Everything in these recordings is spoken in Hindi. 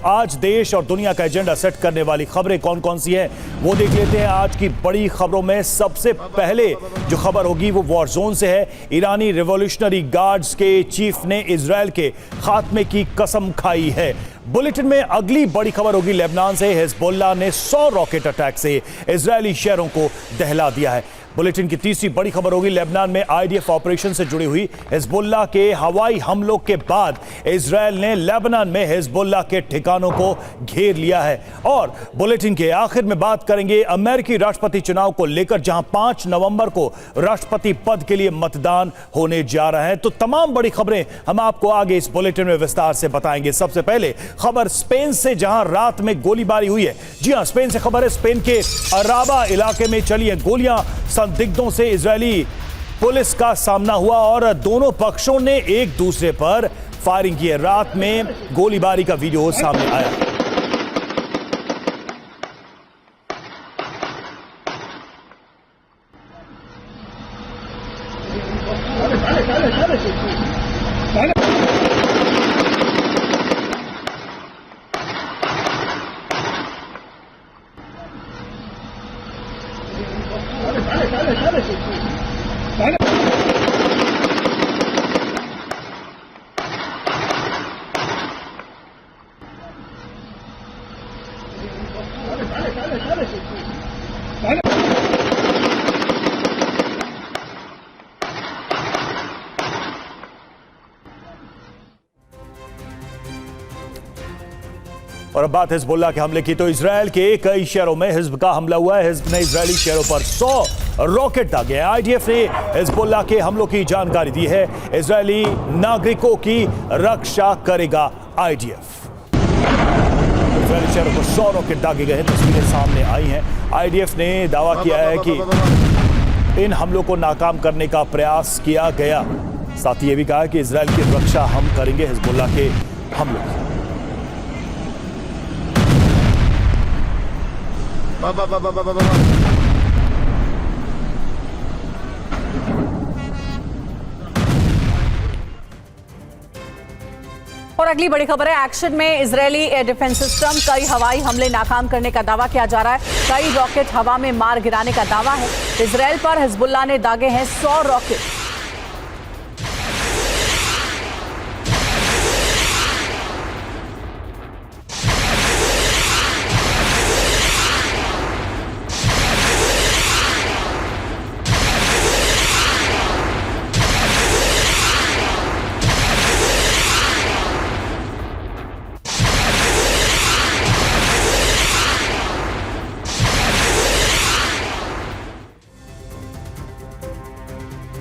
आज देश और दुनिया का एजेंडा सेट करने वाली खबरें कौन कौन सी हैं वो देख लेते हैं। आज की बड़ी खबरों में सबसे पहले जो खबर होगी वो वॉर जोन से है। ईरानी रिवॉल्यूशनरी गार्ड्स के चीफ ने इजरायल के खात्मे की कसम खाई है। बुलेटिन में अगली बड़ी खबर होगी लेबनान से। हिजबुल्लाह ने 100 रॉकेट अटैक से इजरायली शहरों को दहला दिया है। बुलेटिन की तीसरी बड़ी खबर होगी लेबनान में आईडीएफ ऑपरेशन से जुड़ी हुई। हिजबुल्लाह के हवाई हमलों के बाद इजरायल ने लेबनान में हिजबुल्लाह के ठिकानों को घेर लिया है। और बुलेटिन के आखिर में बात करेंगे अमेरिकी राष्ट्रपति चुनाव को लेकर, जहां 5 नवंबर को राष्ट्रपति पद के लिए मतदान होने जा रहा है। तो तमाम बड़ी खबरें हम आपको आगे इस बुलेटिन में विस्तार से बताएंगे। सबसे पहले खबर स्पेन से, जहां रात में गोलीबारी हुई है। जी हां, स्पेन से खबर है। स्पेन के अराबा इलाके में चली है गोलियां। संदिग्धों से इजरायली पुलिस का सामना हुआ और दोनों पक्षों ने एक दूसरे पर फायरिंग की है। रात में गोलीबारी का वीडियो सामने आया। और अब बात हिजबुल्लाह के हमले की, तो इजरायल के कई शहरों में हिजब का हमला हुआ है। हिजब ने इजरायली शहरों पर 100 रॉकेट दागे। आईडीएफ ने हिजबुल्लाह के हमलों की जानकारी दी है। इजरायली नागरिकों की रक्षा करेगा आईडीएफ। इजरायली शहरों पर 100 रॉकेट दागे गए हैं। तस्वीरें सामने आई हैं। आईडीएफ ने दावा किया है कि इन हमलों को नाकाम करने का प्रयास किया गया। साथ ही यह भी कहा कि इजरायल की रक्षा हम करेंगे हिजबुल्लाह के हमलों की। और अगली बड़ी खबर है। एक्शन में इजरायली एयर डिफेंस सिस्टम। कई हवाई हमले नाकाम करने का दावा किया जा रहा है। कई रॉकेट हवा में मार गिराने का दावा है। इजरायल पर हिजबुल्लाह ने दागे हैं 100 रॉकेट।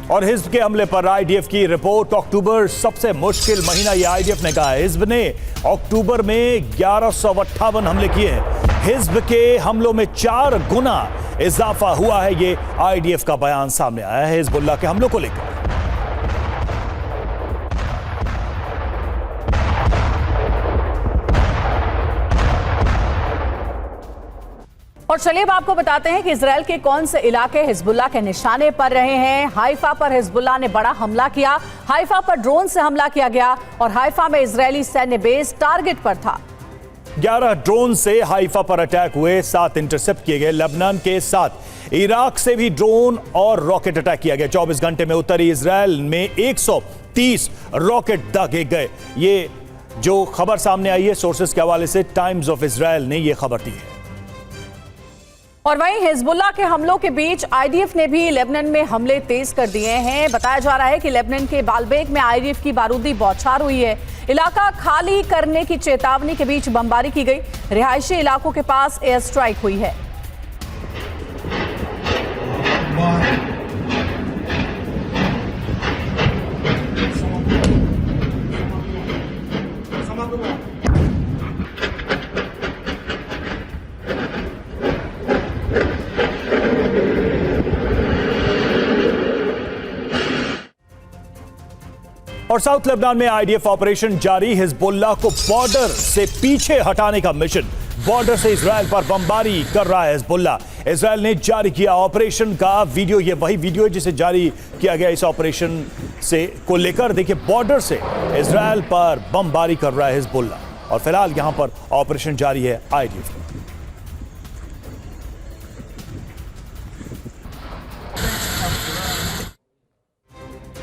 और हिजब के हमले पर आईडीएफ की रिपोर्ट। अक्टूबर सबसे मुश्किल महीना, यह आईडीएफ ने कहा है। हिजब ने अक्टूबर में 1158 हमले किए हैं। हिजब के हमलों में 4 गुना इजाफा हुआ है। यह आईडीएफ का बयान सामने आया है हिजबुल्लाह के हमलों को लेकर। और चलिए अब आपको बताते हैं कि इजरायल के कौन से इलाके हिजबुल्लाह के निशाने पर रहे हैं। हाइफा पर हिजबुल्लाह ने बड़ा हमला किया। हाइफा पर ड्रोन से हमला किया गया और हाइफा में इजरायली सैन्य बेस टारगेट पर था। 11 ड्रोन से हाइफा पर अटैक हुए, 7 इंटरसेप्ट किए गए। लेबनान के साथ इराक से भी ड्रोन और रॉकेट अटैक किया गया। 24 घंटे में उत्तरी इजरायल में 130 रॉकेट दागे गए। ये जो खबर सामने आई है सोर्सेस के हवाले से टाइम्स ऑफ इजरायल ने यह खबर दी है। और वहीं हिजबुल्लाह के हमलों के बीच आईडीएफ ने भी लेबनान में हमले तेज कर दिए हैं। बताया जा रहा है कि लेबनान के बालबेक में आईडीएफ की बारूदी बौछार हुई है। इलाका खाली करने की चेतावनी के बीच बमबारी की गई। रिहायशी इलाकों के पास एयर स्ट्राइक हुई है। और साउथ लेबनान में आईडीएफ ऑपरेशन जारी। हिजबुल्लाह को बॉर्डर से पीछे हटाने का मिशन। बॉर्डर से इजरायल पर बमबारी कर रहा है हिजबुल्लाह। इजरायल ने जारी किया ऑपरेशन का वीडियो। ये वही वीडियो है जिसे जारी किया गया इस ऑपरेशन से को लेकर। देखिए, बॉर्डर से इजरायल पर बमबारी कर रहा है हिजबुल्लाह। और फिलहाल यहां पर ऑपरेशन जारी है आईडीएफ का।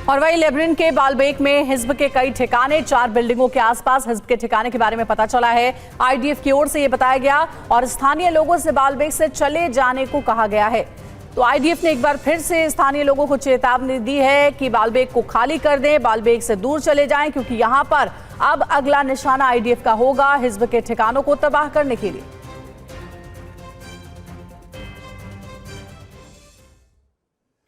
और वहीं लेबनान के बालबेक में हिज्ब के कई ठिकाने, 4 बिल्डिंगों के आसपास हिज्ब के ठिकाने के बारे में पता चला है। आईडीएफ की ओर से यह बताया गया और स्थानीय लोगों से बालबेक से चले जाने को कहा गया है। तो आईडीएफ ने एक बार फिर से स्थानीय लोगों को चेतावनी दी है कि बालबेक को खाली कर दें, बालबेक से दूर चले जाएं, क्योंकि यहां पर अब अगला निशाना आईडीएफ का होगा हिज्ब के ठिकानों को तबाह करने के लिए।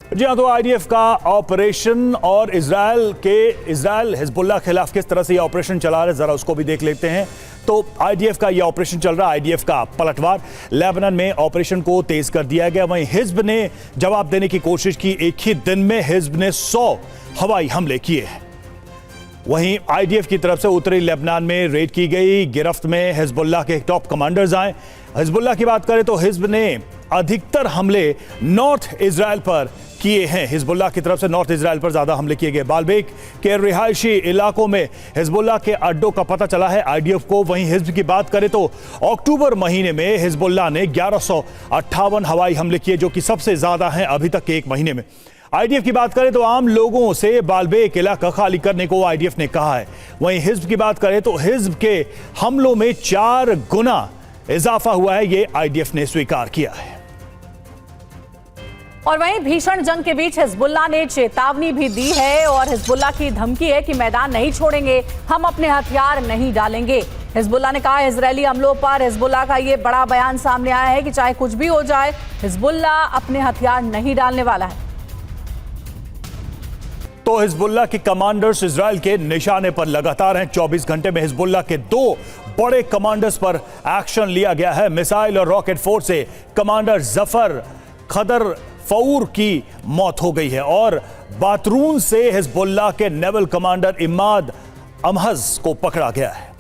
जी हाँ, तो आईडीएफ का ऑपरेशन और इजराइल हिजबुल्लाह के खिलाफ किस तरह से ये ऑपरेशन चला रहा है, जरा उसको भी देख लेते हैं। तो आईडीएफ का ये ऑपरेशन चल रहा है, आईडीएफ का पलटवार। लेबनान में ऑपरेशन को तेज कर दिया गया। वहीं हिज्ब ने जवाब देने की कोशिश की। एक ही दिन में हिज्ब ने 100 हवाई हमले किए हैं। वहीं आईडीएफ की तरफ से उत्तरी लेबनान में रेड की गई। गिरफ्त में हिजबुल्लाह के टॉप कमांडर्स आए। हिजबुल्लाह की बात करें तो हिज्ब ने अधिकतर हमले नॉर्थ इजराइल पर किए हैं। हिजबुल्लाह की तरफ से नॉर्थ इजराइल पर ज्यादा हमले किए गए। बालबेक के रिहायशी इलाकों में हिजबुल्लाह के अड्डों का पता चला है आईडीएफ को। वहीं हिज्ब की बात करें तो अक्टूबर महीने में हिजबुल्लाह ने 1158 हवाई हमले किए, जो कि सबसे ज्यादा हैं अभी तक के एक महीने में। आईडीएफ की बात करें तो आम लोगों से बालबेक इलाका खाली करने को आईडीएफ ने कहा है। वहीं हिज्ब की बात करें तो हिज्ब के हमलों में 4 गुना इजाफा हुआ है, ये आईडीएफ ने स्वीकार किया है। और वहीं भीषण जंग के बीच हिजबुल्लाह ने चेतावनी भी दी है और हिजबुल्लाह की धमकी है कि मैदान नहीं छोड़ेंगे, हम अपने हथियार नहीं डालेंगे। हिजबुल्लाह ने कहा इजरायली हमलों पर हिजबुल्लाह का ये बड़ा बयान सामने आया है कि चाहे कुछ भी हो जाए, हिजबुल्लाह अपने हथियार नहीं डालने वाला है। तो हिजबुल्लाह के कमांडर्स इजराइल के निशाने पर लगातार हैं। 24 घंटे में हिजबुल्लाह के 2 बड़े कमांडर्स पर एक्शन लिया गया है। मिसाइल और रॉकेट फोर्स से कमांडर जफर खदर फऊर की मौत हो गई है और बातरून से हिजबुल्लाह के नेवल कमांडर इमाद अमहज को पकड़ा गया है।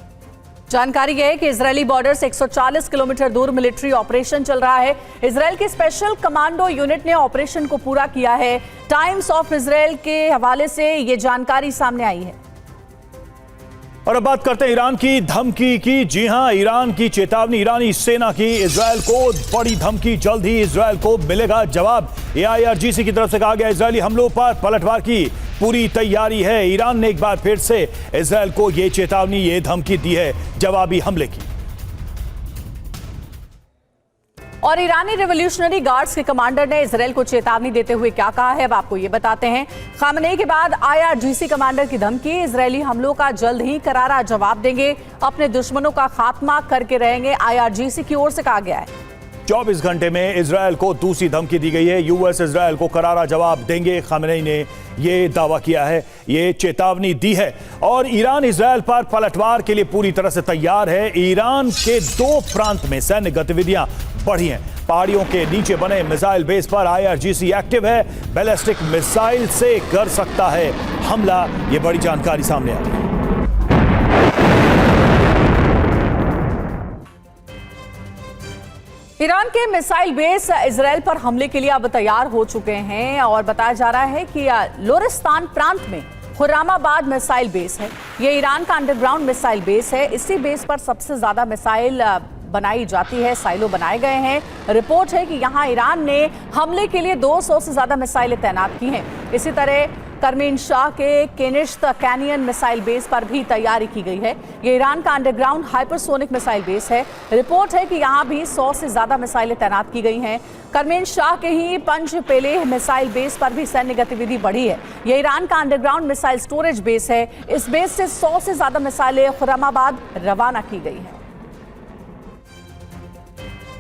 जानकारी है कि इजरायली बॉर्डर से 140 किलोमीटर दूर मिलिट्री ऑपरेशन चल रहा है। इजराइल की स्पेशल कमांडो यूनिट ने ऑपरेशन को पूरा किया है। टाइम्स ऑफ इजराइल के हवाले से ये जानकारी सामने आई है। और अब बात करते हैं ईरान की धमकी की। जी हां, ईरान की चेतावनी ईरानी सेना की। इजराइल को बड़ी धमकी, जल्द ही इजराइल को मिलेगा जवाब। IRGC की तरफ से कहा गया इजरायली हमलों पर पलटवार की पूरी तैयारी है। ईरान ने एक बार फिर से इजराइल को यह चेतावनी, ये धमकी दी है जवाबी हमले की। और ईरानी रिवॉल्यूशनरी गार्ड्स के कमांडर ने इजराइल को चेतावनी देते हुए क्या कहा है, अब आपको ये बताते हैं। खामनेई के बाद IRGC कमांडर की धमकी, इजरायली हमलों का जल्द ही करारा जवाब देंगे, अपने दुश्मनों का खात्मा करके रहेंगे, IRGC की ओर से कहा गया है। 24 घंटे में इजराइल को दूसरी धमकी दी गई है। यूएस इजराइल को करारा जवाब देंगे, खामनेई ने यह दावा किया है, ये चेतावनी दी है। और ईरान इजराइल पर पलटवार के लिए पूरी तरह से तैयार है। ईरान के 2 प्रांत में सैन्य गतिविधियां बढ़ी हैं। पहाड़ियों के नीचे बने मिसाइल बेस पर IRGC एक्टिव है। बैलिस्टिक मिसाइल से कर सकता है हमला, ये बड़ी जानकारी सामने आ रही है। ईरान के मिसाइल बेस इजराइल पर हमले के लिए अब तैयार हो चुके हैं और बताया जा रहा है कि लोरिस्तान प्रांत में खुर्रामाबाद मिसाइल बेस है। ये ईरान का अंडरग्राउंड मिसाइल बेस है। इसी बेस पर सबसे ज्यादा मिसाइल बनाई जाती है, साइलो बनाए गए हैं। रिपोर्ट है कि यहां ईरान ने हमले के लिए 200 से ज्यादा मिसाइलें तैनात की हैं। इसी तरह करमीन शाह के केनिश्त कैनियन मिसाइल बेस पर भी तैयारी की गई है। ये ईरान का अंडरग्राउंड हाइपरसोनिक मिसाइल बेस है। रिपोर्ट है कि यहां भी 100 से ज्यादा मिसाइलें तैनात की गई हैं। करमीन शाह के ही पंच पेलेह मिसाइल बेस पर भी सैन्य गतिविधि बढ़ी है। ये ईरान का अंडरग्राउंड मिसाइल स्टोरेज बेस है। इस बेस से 100 से ज्यादा मिसाइलें खुर्रामाबाद रवाना की गई हैं।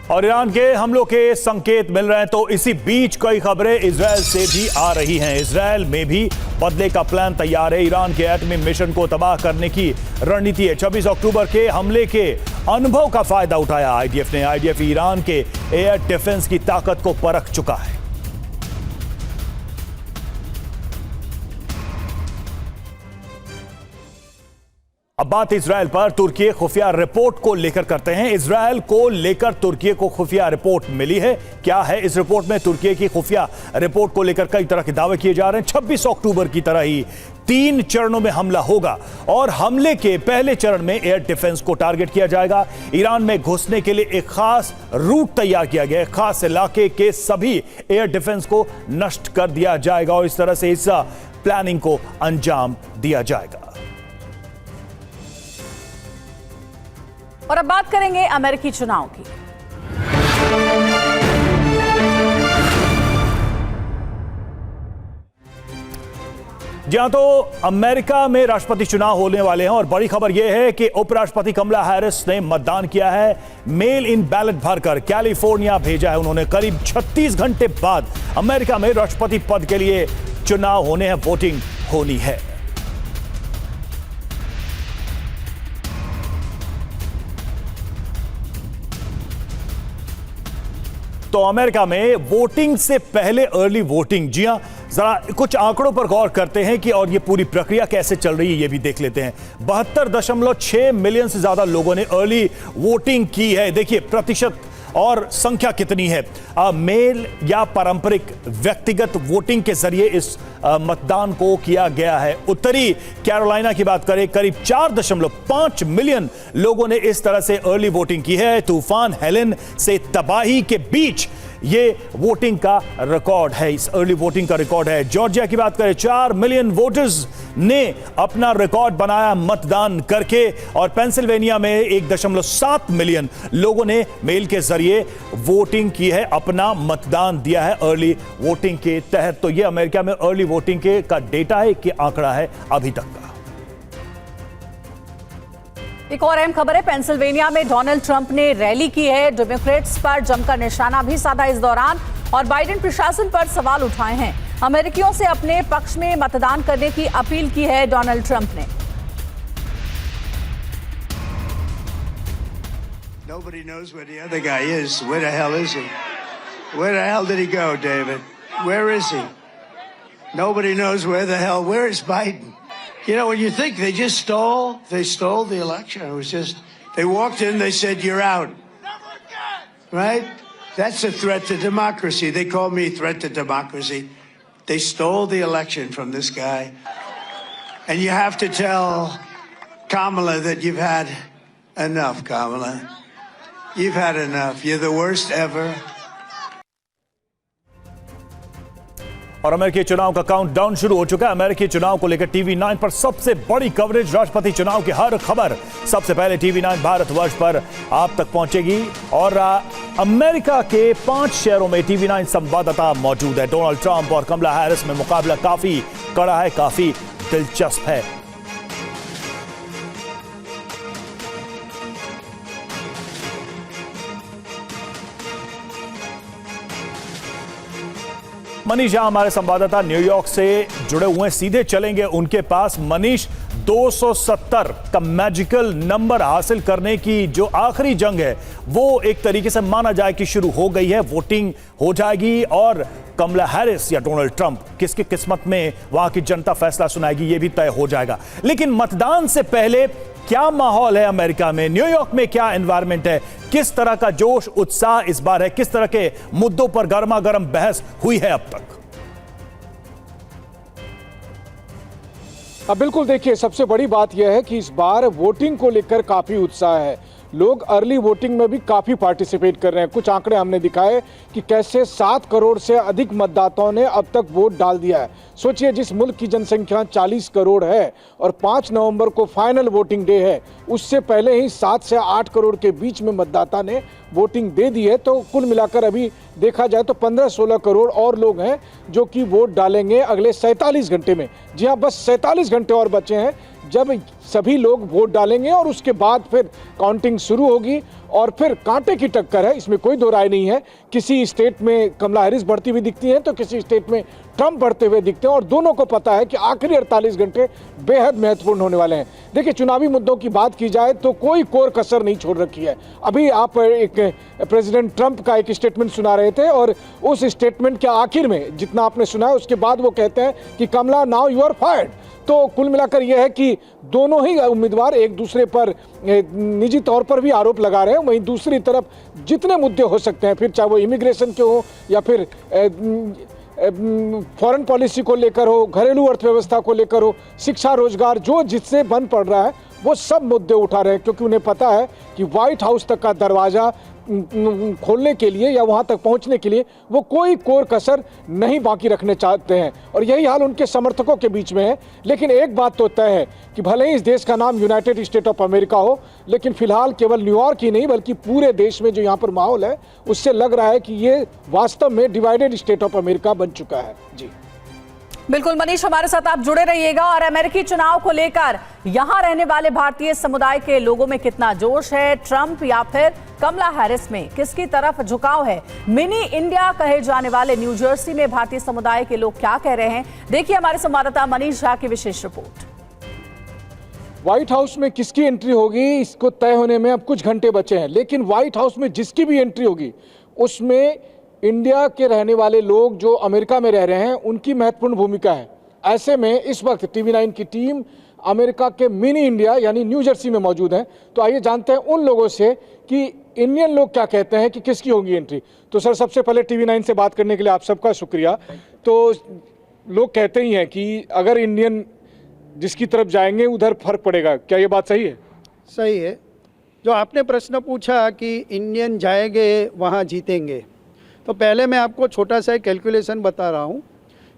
और ईरान के हमलों के संकेत मिल रहे हैं, तो इसी बीच कई खबरें इजराइल से भी आ रही हैं। इजराइल में भी बदले का प्लान तैयार है। ईरान के एटमी मिशन को तबाह करने की रणनीति है। 26 अक्टूबर के हमले के अनुभव का फायदा उठाया आईडीएफ ने। आईडीएफ ईरान के एयर डिफेंस की ताकत को परख चुका है। अब बात इजराइल पर तुर्की खुफिया रिपोर्ट को लेकर करते हैं। इजराइल को लेकर तुर्की को खुफिया रिपोर्ट मिली है। क्या है इस रिपोर्ट में? तुर्की की खुफिया रिपोर्ट को लेकर कई तरह के दावे किए जा रहे हैं। 26 अक्टूबर की तरह ही 3 चरणों में हमला होगा और हमले के पहले चरण में एयर डिफेंस को टारगेट किया जाएगा। ईरान में घुसने के लिए एक खास रूट तैयार किया गया है। खास इलाके के सभी एयर डिफेंस को नष्ट कर दिया जाएगा और इस तरह से इस प्लानिंग को अंजाम दिया जाएगा। और अब बात करेंगे अमेरिकी चुनाव की। जी हां, तो अमेरिका में राष्ट्रपति चुनाव होने वाले हैं और बड़ी खबर यह है कि उपराष्ट्रपति कमला हैरिस ने मतदान किया है। मेल इन बैलेट भरकर कैलिफोर्निया भेजा है उन्होंने। करीब 36 घंटे बाद अमेरिका में राष्ट्रपति पद के लिए चुनाव होने हैं, वोटिंग होनी है। तो अमेरिका में वोटिंग से पहले अर्ली वोटिंग, जी हां, जरा कुछ आंकड़ों पर गौर करते हैं कि और ये पूरी प्रक्रिया कैसे चल रही है ये भी देख लेते हैं। 72.6 मिलियन से ज्यादा लोगों ने अर्ली वोटिंग की है। देखिए प्रतिशत और संख्या कितनी है। मेल या पारंपरिक व्यक्तिगत वोटिंग के जरिए इस मतदान को किया गया है। उत्तरी कैरोलिना की बात करें, करीब 4.5 मिलियन लोगों ने इस तरह से अर्ली वोटिंग की है। तूफान हेलेन से तबाही के बीच ये वोटिंग का रिकॉर्ड है, इस अर्ली वोटिंग का रिकॉर्ड है। जॉर्जिया की बात करें, 4 मिलियन वोटर्स ने अपना रिकॉर्ड बनाया मतदान करके और पेंसिल्वेनिया में 1.7 मिलियन लोगों ने मेल के जरिए वोटिंग की है, अपना मतदान दिया है अर्ली वोटिंग के तहत। तो ये अमेरिका में अर्ली वोटिंग के का डेटा है कि आंकड़ा है अभी तक का। एक और अहम खबर है, पेंसिल्वेनिया में डोनाल्ड ट्रंप ने रैली की है। डेमोक्रेट्स पर जमकर निशाना भी साधा इस दौरान और बाइडेन प्रशासन पर सवाल उठाए हैं। अमेरिकियों से अपने पक्ष में मतदान करने की अपील की है डोनाल्ड ट्रंप ने। Nobody knows where the other guy is. Where the hell is he? Where the hell did he go, David? Where is he? Nobody knows where the hell. Where is Biden? You know, when you think they just stole the election. It was just, they walked in, they said, you're out. Right? That's a threat to democracy. They call me a threat to democracy. They stole the election from this guy. And you have to tell Kamala that you've had enough, Kamala. You've had enough. You're the worst ever. और अमेरिकी चुनाव का काउंटडाउन शुरू हो चुका है। अमेरिकी चुनाव को लेकर टीवी 9 पर सबसे बड़ी कवरेज, राष्ट्रपति चुनाव की हर खबर सबसे पहले टीवी 9 भारतवर्ष पर आप तक पहुंचेगी। और अमेरिका के 5 शहरों में टीवी 9 संवाददाता मौजूद है। डोनाल्ड ट्रंप और कमला हैरिस में मुकाबला काफी कड़ा है, काफी दिलचस्प है। मनीष झा हमारे संवाददाता न्यूयॉर्क से जुड़े हुए हैं, सीधे चलेंगे उनके पास। मनीष, 270 का मैजिकल नंबर हासिल करने की जो आखिरी जंग है वो एक तरीके से माना जाए कि शुरू हो गई है। वोटिंग हो जाएगी और कमला हैरिस या डोनाल्ड ट्रंप किसकी किस्मत में वहां की जनता फैसला सुनाएगी ये भी तय हो जाएगा। लेकिन मतदान से पहले क्या माहौल है अमेरिका में? न्यूयॉर्क में क्या एनवायरनमेंट है? किस तरह का जोश उत्साह इस बार है? किस तरह के मुद्दों पर गर्मा गर्म बहस हुई है अब तक? अब बिल्कुल देखिए, सबसे बड़ी बात यह है कि इस बार वोटिंग को लेकर काफी उत्साह है। लोग अर्ली वोटिंग में भी काफ़ी पार्टिसिपेट कर रहे हैं। कुछ आंकड़े हमने दिखाए कि कैसे 7 करोड़ से अधिक मतदाताओं ने अब तक वोट डाल दिया है। सोचिए, जिस मुल्क की जनसंख्या 40 करोड़ है और 5 नवंबर को फाइनल वोटिंग डे है, उससे पहले ही 7 से 8 करोड़ के बीच में मतदाता ने वोटिंग दे दी है। तो कुल मिलाकर अभी देखा जाए तो 15-16 करोड़ और लोग हैं जो कि वोट डालेंगे अगले 47 घंटे में। जी हाँ, बस 47 घंटे और बचे हैं जब सभी लोग वोट डालेंगे और उसके बाद फिर काउंटिंग शुरू होगी और फिर कांटे की टक्कर है, इसमें कोई दो राय नहीं है। किसी स्टेट में कमला हैरिस बढ़ती हुई दिखती हैं तो किसी स्टेट में ट्रंप बढ़ते हुए दिखते हैं और दोनों को पता है कि आखिरी 48 घंटे बेहद महत्वपूर्ण होने वाले हैं। देखिए, चुनावी मुद्दों की बात की जाए तो कोई कोर कसर नहीं छोड़ रखी है। अभी आप एक प्रेसिडेंट ट्रंप का एक स्टेटमेंट सुना रहे थे और उस स्टेटमेंट के आखिर में जितना आपने सुना है उसके बाद वो कहते हैं कि कमला, नाउ यू आर फायर्ड। तो कुल मिलाकर यह है कि दोनों ही उम्मीदवार एक दूसरे पर निजी तौर पर भी आरोप लगा रहे हैं। वहीं दूसरी तरफ जितने मुद्दे हो सकते हैं, फिर चाहे वो इमिग्रेशन के हो या फिर फॉरेन पॉलिसी को लेकर हो, घरेलू अर्थव्यवस्था को लेकर हो, शिक्षा रोजगार, जो जिससे बंद पड़ रहा है वो सब मुद्दे उठा रहे हैं, क्योंकि उन्हें पता है कि व्हाइट हाउस तक का दरवाज़ा खोलने के लिए या वहां तक पहुंचने के लिए वो कोई कोर कसर नहीं बाकी रखने चाहते हैं। और यही हाल उनके समर्थकों के बीच में है। लेकिन एक बात तो तय है कि भले ही इस देश का नाम यूनाइटेड स्टेट ऑफ अमेरिका हो, लेकिन फिलहाल केवल न्यूयॉर्क ही नहीं बल्कि पूरे देश में जो यहाँ पर माहौल है उससे लग रहा है कि ये वास्तव में डिवाइडेड स्टेट ऑफ अमेरिका बन चुका है। जी बिल्कुल मनीष, हमारे साथ आप जुड़े रहिएगा। और अमेरिकी चुनाव को लेकर यहां रहने वाले भारतीय समुदाय के लोगों में कितना जोश है, ट्रंप या फिर कमला हैरिस में किसकी तरफ झुकाव है, मिनी इंडिया कहे जाने वाले न्यू जर्सी में भारतीय समुदाय के लोग क्या कह रहे हैं, देखिए हमारे संवाददाता मनीष झा की विशेष रिपोर्ट। व्हाइट हाउस में किसकी एंट्री होगी इसको तय होने में अब कुछ घंटे बचे हैं, लेकिन व्हाइट हाउस में जिसकी भी एंट्री होगी उसमें इंडिया के रहने वाले लोग जो अमेरिका में रह रहे हैं उनकी महत्वपूर्ण भूमिका है। ऐसे में इस वक्त TV9 की टीम अमेरिका के मिनी इंडिया यानी न्यू जर्सी में मौजूद है। तो आइए जानते हैं उन लोगों से कि इंडियन लोग क्या कहते हैं कि किसकी होगी एंट्री। तो सर, सबसे पहले TV9 से बात करने के लिए आप सबका शुक्रिया। तो लोग कहते ही हैं कि अगर इंडियन जिसकी तरफ जाएंगे उधर फर्क पड़ेगा, क्या ये बात सही है? सही है। जो आपने प्रश्न पूछा कि इंडियन जाएंगे वहाँ जीतेंगे, तो पहले मैं आपको छोटा सा कैलकुलेशन बता रहा हूँ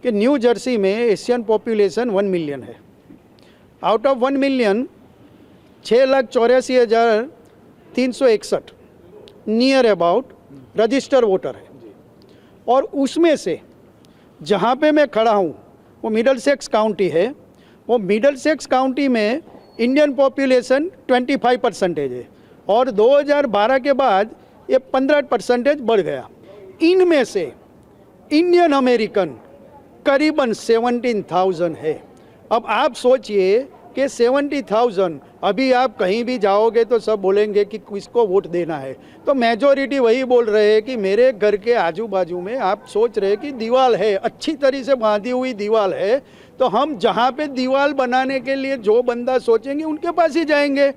कि न्यू जर्सी में एशियन पॉपुलेशन 1 मिलियन है। Out of 1 million 6,84,361 near about register voter है। और उसमें से जहाँ पे मैं खड़ा हूँ वो मिडलसेक्स काउंटी है। वो मिडलसेक्स काउंटी में इंडियन पॉपुलेशन 25% है और 2012 के बाद ये 15% बढ़ गया। इनमें से इंडियन अमेरिकन करीबन 17,000 है। अब आप सोचिए कि 70,000, अभी आप कहीं भी जाओगे तो सब बोलेंगे कि किसको वोट देना है, तो मेजॉरिटी वही बोल रहे हैं कि मेरे घर के आजू बाजू में आप सोच रहे कि दीवार है, अच्छी तरह से बांधी हुई दीवार है, तो हम जहाँ पे दीवार बनाने के लिए जो बंदा सोचेंगे उनके पास ही जाएंगे।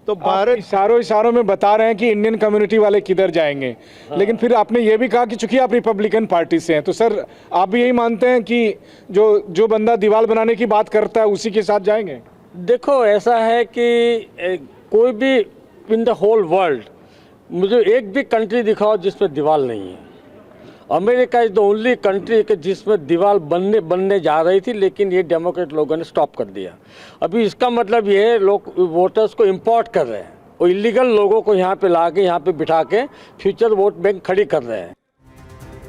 तो भारत इशारों में बता रहे हैं कि इंडियन कम्युनिटी वाले किधर जाएंगे। हाँ। लेकिन फिर आपने ये भी कहा कि चूंकि आप रिपब्लिकन पार्टी से हैं, तो सर आप भी यही मानते हैं कि जो बंदा दीवार बनाने की बात करता है उसी के साथ जाएंगे? देखो, ऐसा है कि कोई भी इन द होल वर्ल्ड मुझे एक भी कंट्री दिखाओ जिसमें दीवार नहीं है। America is the only country कि जिसमें दीवार बनने जा रही थी, लेकिन ये डेमोक्रेट लोगों ने स्टॉप कर दिया। अभी इसका मतलब ये है लोग वोटर्स को इंपोर्ट कर रहे हैं और इलीगल लोगों को यहाँ पे ला के यहाँ पे बिठा के फ्यूचर वोट बैंक खड़ी कर रहे हैं।